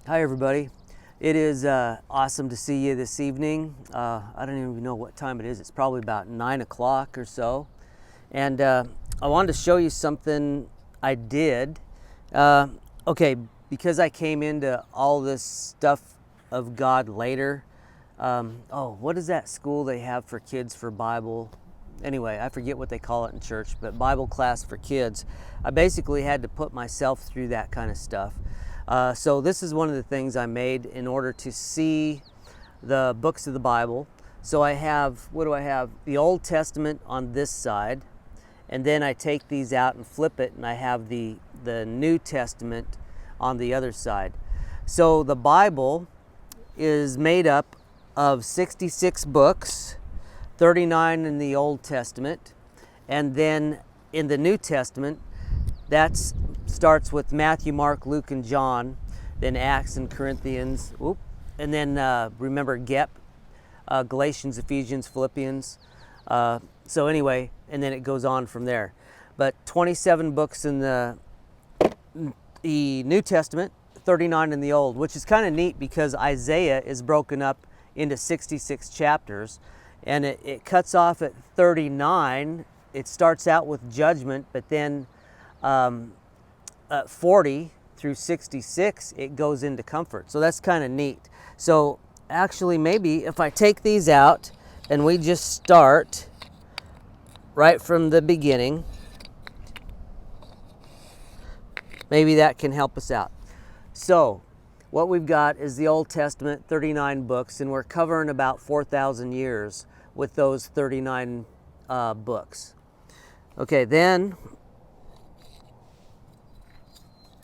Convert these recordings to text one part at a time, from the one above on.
Hi everybody. It is awesome to see you this evening. I don't even know what time it is. It's probably about 9 o'clock or so. And I wanted to show you something I did. Okay, because I came into all this stuff of God later. What is that school they have for kids for Bible? Anyway, I forget what they call it in church, but Bible class for kids. I basically had to put myself through that kind of stuff. So this is one of the things I made in order to see the books of the Bible. So I have, what do I have? The Old Testament on this side, and then I take these out and flip it, and I have the New Testament on the other side. So the Bible is made up of 66 books, 39 in the Old Testament, and then in the New Testament, that starts with Matthew, Mark, Luke, and John, then Acts and Corinthians, and then remember Galatians, Ephesians, Philippians. So anyway, and then it goes on from there. But 27 books in the New Testament, 39 in the Old, which is kind of neat because Isaiah is broken up into 66 chapters, and it cuts off at 39. It starts out with judgment, but then 40 through 66, it goes into comfort. So that's kind of neat. So actually, maybe if I take these out and we just start right from the beginning, maybe that can help us out. So what we've got is the Old Testament, 39 books, and we're covering about 4,000 years with those 39 books. Okay, then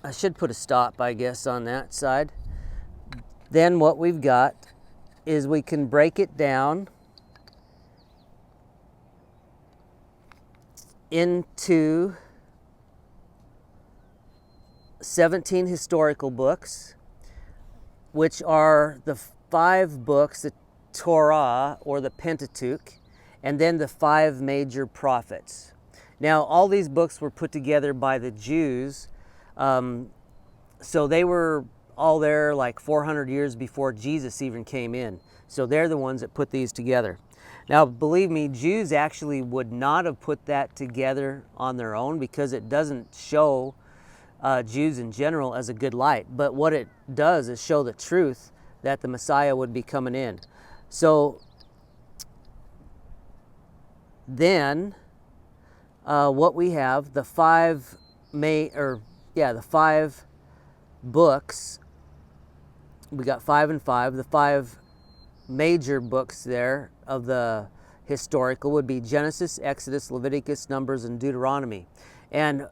I should put a stop, I guess, on that side. Then what we've got is we can break it down into 17 historical books, which are the 5 books, the Torah or the Pentateuch, and then the 5 major prophets. Now, all these books were put together by the Jews. So they were all there like 400 years before Jesus even came in. So they're the ones that put these together. Now, believe me, Jews actually would not have put that together on their own because it doesn't show Jews in general as a good light. But what it does is show the truth that the Messiah would be coming in. So then what we have, the 5 books, we got 5 and 5. The 5 major books there of the historical would be Genesis, Exodus, Leviticus, Numbers, and Deuteronomy. And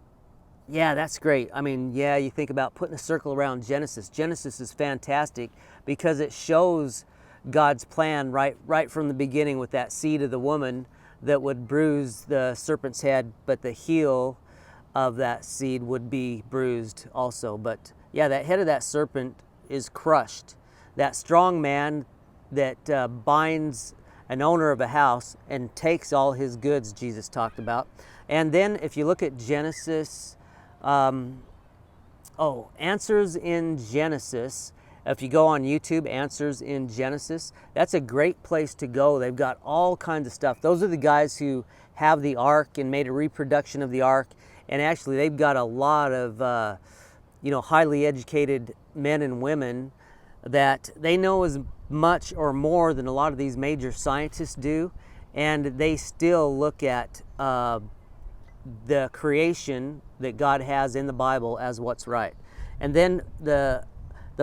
yeah, that's great. I mean, yeah, you think about putting a circle around Genesis. Genesis is fantastic because it shows God's plan right from the beginning with that seed of the woman that would bruise the serpent's head, but the heel of that seed would be bruised also. But yeah, that head of that serpent is crushed. That strong man that binds an owner of a house and takes all his goods, Jesus talked about. And then if you look at Genesis, Answers in Genesis. If you go on YouTube, Answers in Genesis, that's a great place to go. They've got all kinds of stuff. Those are the guys who have the ark and made a reproduction of the ark. And actually, they've got a lot of, highly educated men and women that they know as much or more than a lot of these major scientists do. And they still look at the creation that God has in the Bible as what's right. And then the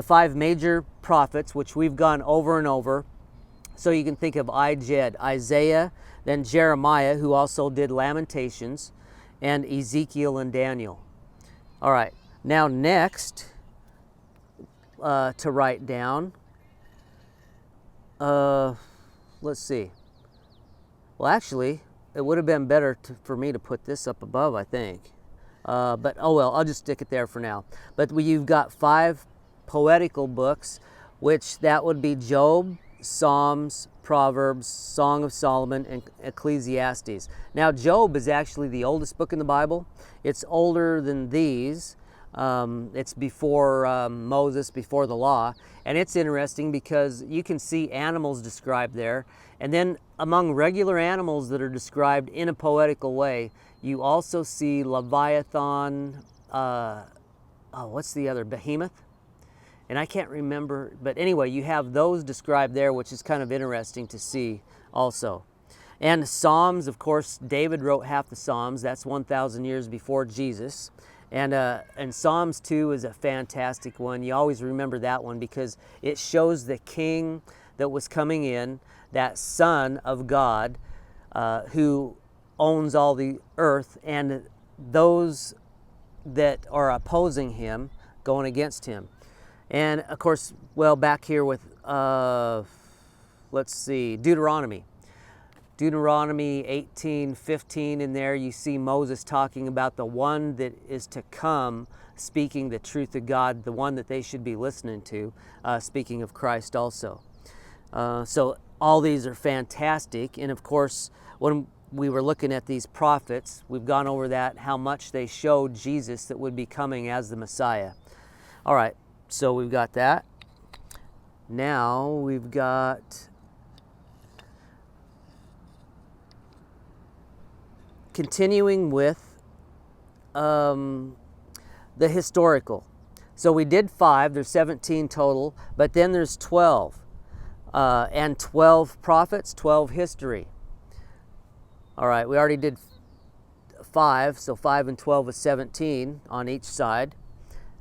5 major prophets, which we've gone over and over. So you can think of Isaiah, then Jeremiah, who also did Lamentations, and Ezekiel and Daniel. All right, now next to write down, let's see. Well, actually, it would have been better for me to put this up above, I think. But oh well, I'll just stick it there for now. But you've got 5 poetical books, which that would be Job, Psalms, Proverbs, Song of Solomon, and Ecclesiastes. Now, Job is actually the oldest book in the Bible. It's older than these, It's before Moses, before the law. And it's interesting because you can see animals described there. And then among regular animals that are described in a poetical way, you also see Leviathan, what's the other, Behemoth? And I can't remember, but anyway, you have those described there, which is kind of interesting to see also. And Psalms, of course, David wrote half the Psalms. That's 1,000 years before Jesus. And Psalms 2 is a fantastic one. You always remember that one because it shows the king that was coming in, that son of God, who owns all the earth, and those that are opposing him, going against him. And of course, well, back here with, let's see, Deuteronomy 18:15. In there you see Moses talking about the one that is to come, speaking the truth of God, the one that they should be listening to, speaking of Christ also. So all these are fantastic. And of course, when we were looking at these prophets, we've gone over that, how much they showed Jesus that would be coming as the Messiah. All right, so we've got that. Now we've got continuing with the historical. So we did 5, there's 17 total, but then there's 12. And 12 prophets, 12 history. All right, we already did 5, so 5 and 12 is 17 on each side,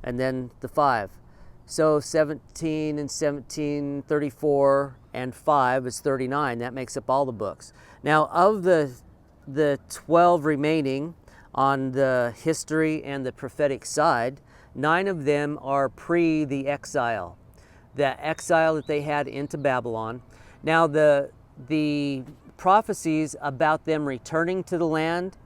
and then the 5. So 17 and 17, 34, and 5 is 39. That makes up all the books. Now, of the 12 remaining on the history and the prophetic side, 9 of them are pre the exile that they had into Babylon. Now the prophecies about them returning to the land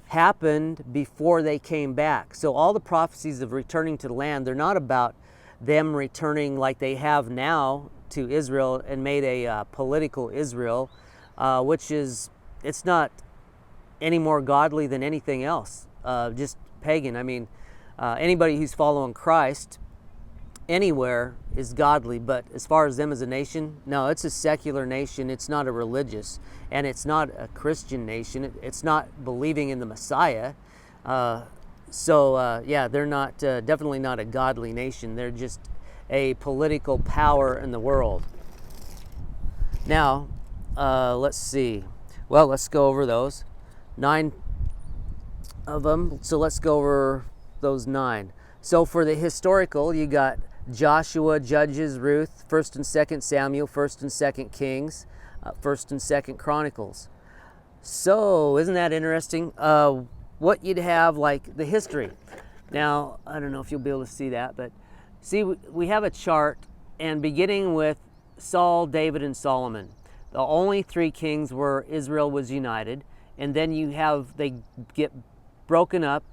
happened before they came back. So all the prophecies of returning to the land, they're not about them returning like they have now to Israel and made a political Israel, which is, it's not any more godly than anything else, just pagan. I mean, anybody who's following Christ anywhere is godly, but as far as them as a nation, no, it's a secular nation. It's not a religious, and it's not a Christian nation. It's not believing in the Messiah. Yeah, they're not, definitely not a godly nation. They're just a political power in the world. Now, let's see. Well, let's go over those 9 of them. So let's go over those 9. So for the historical, you got Joshua, Judges, Ruth, 1st and 2nd Samuel, 1st and 2nd Kings, 1st and 2nd Chronicles. So isn't that interesting? What you'd have, like the history. Now, I don't know if you'll be able to see that, but see, we have a chart, and beginning with Saul, David, and Solomon. The only 3 kings where Israel was united, and then they get broken up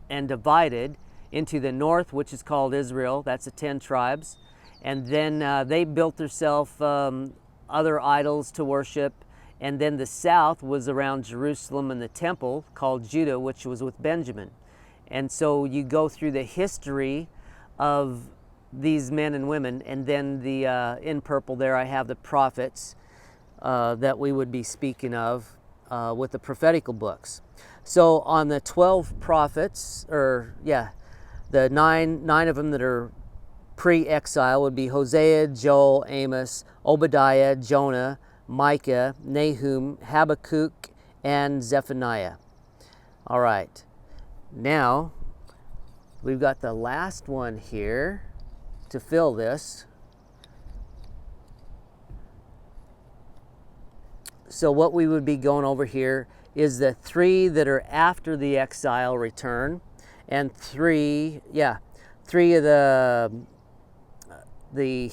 and divided into the north, which is called Israel. That's the 10 tribes. And then they built themselves other idols to worship. And then the south was around Jerusalem and the temple called Judah, which was with Benjamin. And so you go through the history of these men and women. And then in purple there I have the prophets that we would be speaking of with the prophetical books. So on the 12 prophets, the nine of them that are pre-exile would be Hosea, Joel, Amos, Obadiah, Jonah, Micah, Nahum, Habakkuk, and Zephaniah. All right. Now, we've got the last one here to fill this. So what we would be going over here is the 3 that are after the exile return, and 3 of the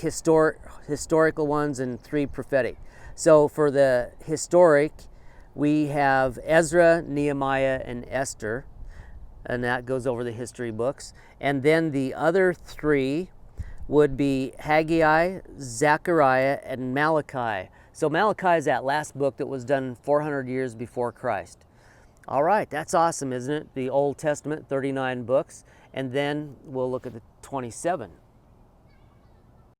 historical ones, and 3 prophetic. So for the historic, we have Ezra, Nehemiah, and Esther, and that goes over the history books. And then the other 3 would be Haggai, Zechariah, and Malachi. So Malachi is that last book that was done 400 years before Christ. All right, that's awesome, isn't it? The Old Testament, 39 books. And then we'll look at the 27